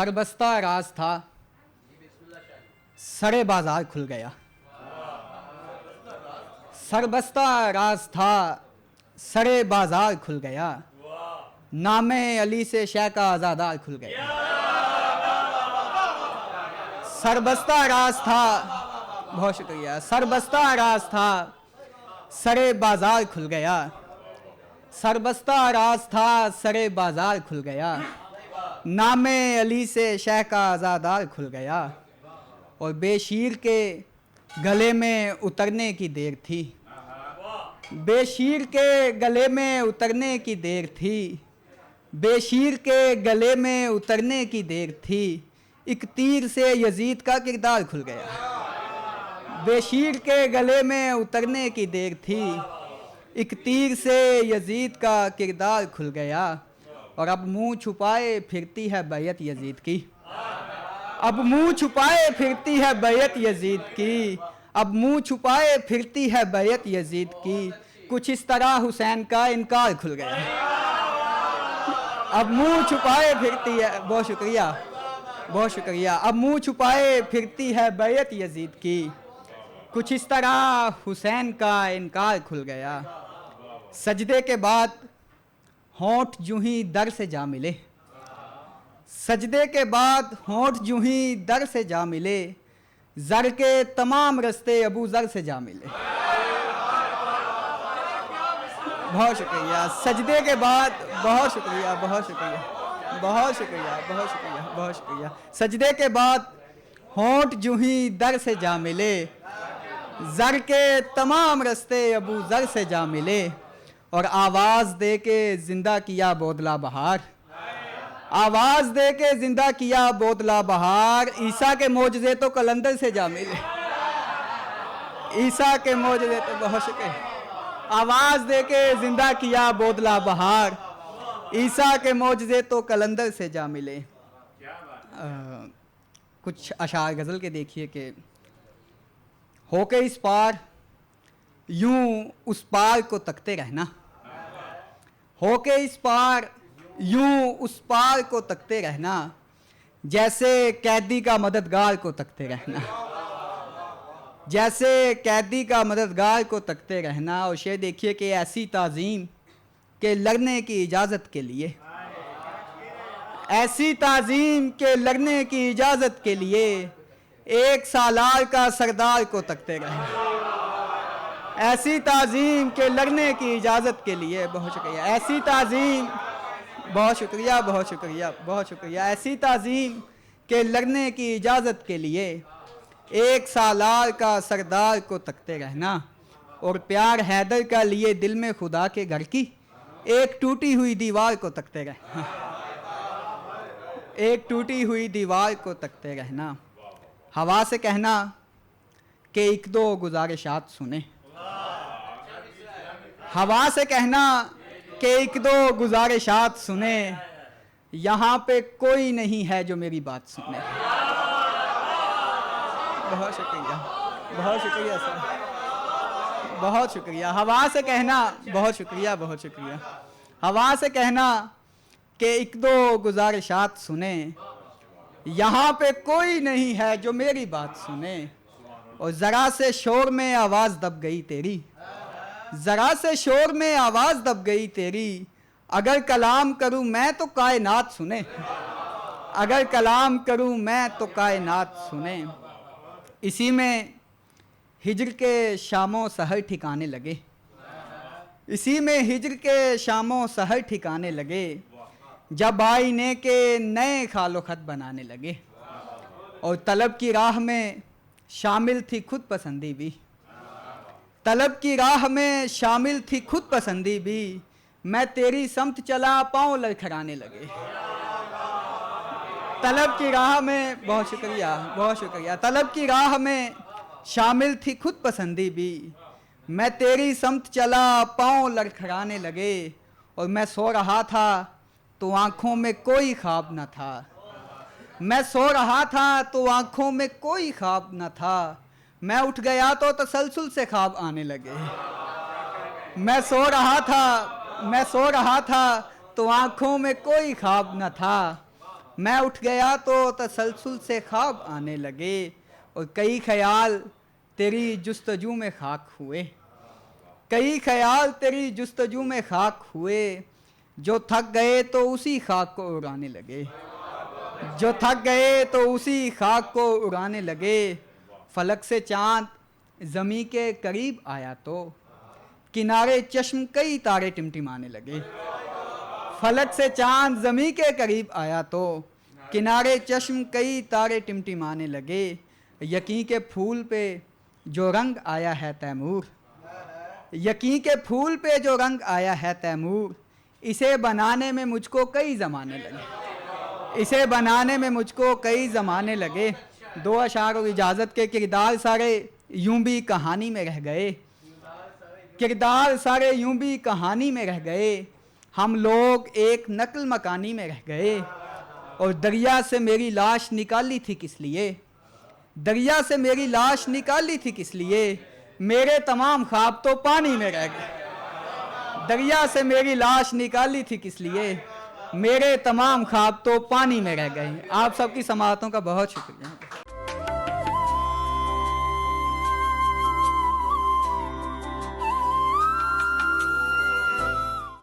सरबस्ता राज था, सरे बाजार खुल गया। सरबस्ता राज था, सरे बाजार खुल गया। नामे अली से शह का आज़ादार खुल गया। सरबस्ता राज था, बहुत शुक्रिया। सरबस्ता राज था, सरे बाजार खुल गया। सरबस्ता राज था, सरे बाजार खुल गया। नामे अली से शह का आज़ादार खुल गया। और बेशीर के गले में उतरने की देर थी, बेशीर के गले में उतरने की देर थी, बेशीर के गले में उतरने की देर थी। एक तीर से यजीद का किरदार खुल गया। बेशीर के गले में उतरने की देर थी, एक तीर से यजीद का किरदार खुल गया। और अब मुंह छुपाए फिरती है बैयत यजीद की, अब मुंह छुपाए फिरती है बैयत यजीद की, अब मुंह छुपाए फिरती है बैयत यजीद की। कुछ इस तरह हुसैन का इनकार खुल गया। अब मुंह छुपाए फिरती है, बहुत शुक्रिया, बहुत शुक्रिया। अब मुंह छुपाए फिरती है बैयत यजीद की, कुछ इस तरह हुसैन का इनकार खुल गया। सजदे के बाद होंठ यूं ही दर से जा मिले, सजदे के बाद होंठ यूं ही दर से जा मिले। जर के तमाम रस्ते अबू जर से जा मिले। बहुत शुक्रिया। सजदे के बाद, बहुत शुक्रिया, बहुत शुक्रिया, बहुत शुक्रिया, बहुत शुक्रिया, बहुत शुक्रिया। सजदे के बाद होंठ यूं ही दर से जा मिले। जर के तमाम रस्ते अबू जर से जा मिले। और आवाज़ दे के जिंदा किया बोदला बहार, आवाज़ दे के जिंदा किया बोदला बहार। ईसा के मोजज़े तो कलंदर से जा मिले, ईसा के मोजज़े तो, बहुत शुक्रिया। आवाज़ दे के जिंदा किया बोदला बहार, ईसा के मोजज़े तो कलंदर से जा मिले। कुछ अशार गज़ल के देखिए कि होके इस पार यूं उस पार को तकते रहना, होके इस पार यूं उस पार को तकते रहना। जैसे कैदी का मददगार को तकते रहना, जैसे कैदी का मददगार को तकते रहना। और शेर देखिए कि ऐसी ताज़ीम के लड़ने की इजाज़त के लिए, ऐसी ताज़ीम के लड़ने की इजाज़त के लिए एक सालार का सरदार को तकते रहना। ऐसी ताज़ीम के लड़ने की इजाज़त के लिए, बहुत शुक्रिया। ऐसी ताज़ीम, बहुत शुक्रिया, बहुत शुक्रिया, बहुत शुक्रिया। ऐसी ताज़ीम के लड़ने की इजाज़त के लिए एक सालार का सरदार को तकते रहना। और प्यार हैदर का लिए दिल में खुदा के घर की एक टूटी हुई दीवार को तकते रहना, एक टूटी हुई दीवार को तकते रहना। हवा से कहना कि एक दो गुजारिशात सुने, हवा से कहना कि एक दो गुजारिशात सुने। यहाँ पे कोई नहीं है जो मेरी बात सुने। बहुत शुक्रिया, बहुत शुक्रिया सर, बहुत शुक्रिया। हवा से कहना, बहुत शुक्रिया, बहुत शुक्रिया। हवा से कहना कि एक दो गुजारिशात सुने। यहाँ पे कोई नहीं है जो मेरी बात सुने। और ज़रा से शोर में आवाज़ दब गई तेरी, ज़रा से शोर में आवाज़ दब गई तेरी। अगर कलाम करूँ मैं तो कायनात सुने, अगर कलाम करूँ मैं तो कायनात सुने। इसी में हिज्र के शामों सहर ठिकाने लगे, इसी में हिज्र के शामों सहर ठिकाने लगे। जब आईने के नए खालो खत बनाने लगे। और तलब की राह में शामिल थी खुद पसंदी भी, तलब की राह में शामिल थी खुद पसंदी भी। मैं तेरी समत चला पाँव लड़खड़ाने लगे। तलब की राह में, बहुत शुक्रिया, बहुत शुक्रिया। तलब की राह में शामिल थी खुद पसंदी भी। मैं तेरी समत चला पाँव लड़खड़ाने लगे। और मैं सो रहा था तो आँखों में कोई ख्वाब न था, मैं सो रहा था तो आँखों में कोई ख्वाब न था। मैं उठ गया तो तसलसल से ख्वाब आने लगे। मैं सो रहा था, मैं सो रहा था तो आँखों में कोई ख्वाब न था। मैं उठ गया तो तसलसल से ख्वाब आने लगे और कई ख्याल तेरी जुस्तजू में खाक हुए, कई ख्याल तेरी जुस्तजू में खाक हुए, जो थक गए तो उसी खाक को उड़ाने लगे, जो थक गए तो उसी खाक को उड़ाने लगे। फलक से चाँद ज़मी के करीब आया तो किनारे चश्म कई तारे टिमटिमाने लगे, फलक से चाँद ज़मी के करीब आया तो किनारे चश्म कई तारे टिमटिमाने लगे। यकीन के फूल पे जो रंग आया है तैमूर, यकीन के फूल पे जो रंग आया है तैमूर, इसे बनाने में मुझको कई ज़माने लगे, इसे बनाने में मुझको कई ज़माने लगे। दो अशार और इजाज़त के किरदार सारे यूं भी कहानी में रह गए, किरदार सारे यूं भी कहानी में रह गए, हम लोग एक नकल मकानी में रह गए। और दरिया से मेरी लाश निकाली थी किस लिए, दरिया से मेरी लाश निकाली थी किस लिए, मेरे तमाम ख्वाब तो पानी में रह गए, दरिया से मेरी लाश निकाली थी किस लिए, मेरे तमाम ख्वाब तो पानी में रह गए। आप सबकी समाअतों का बहुत शुक्रिया।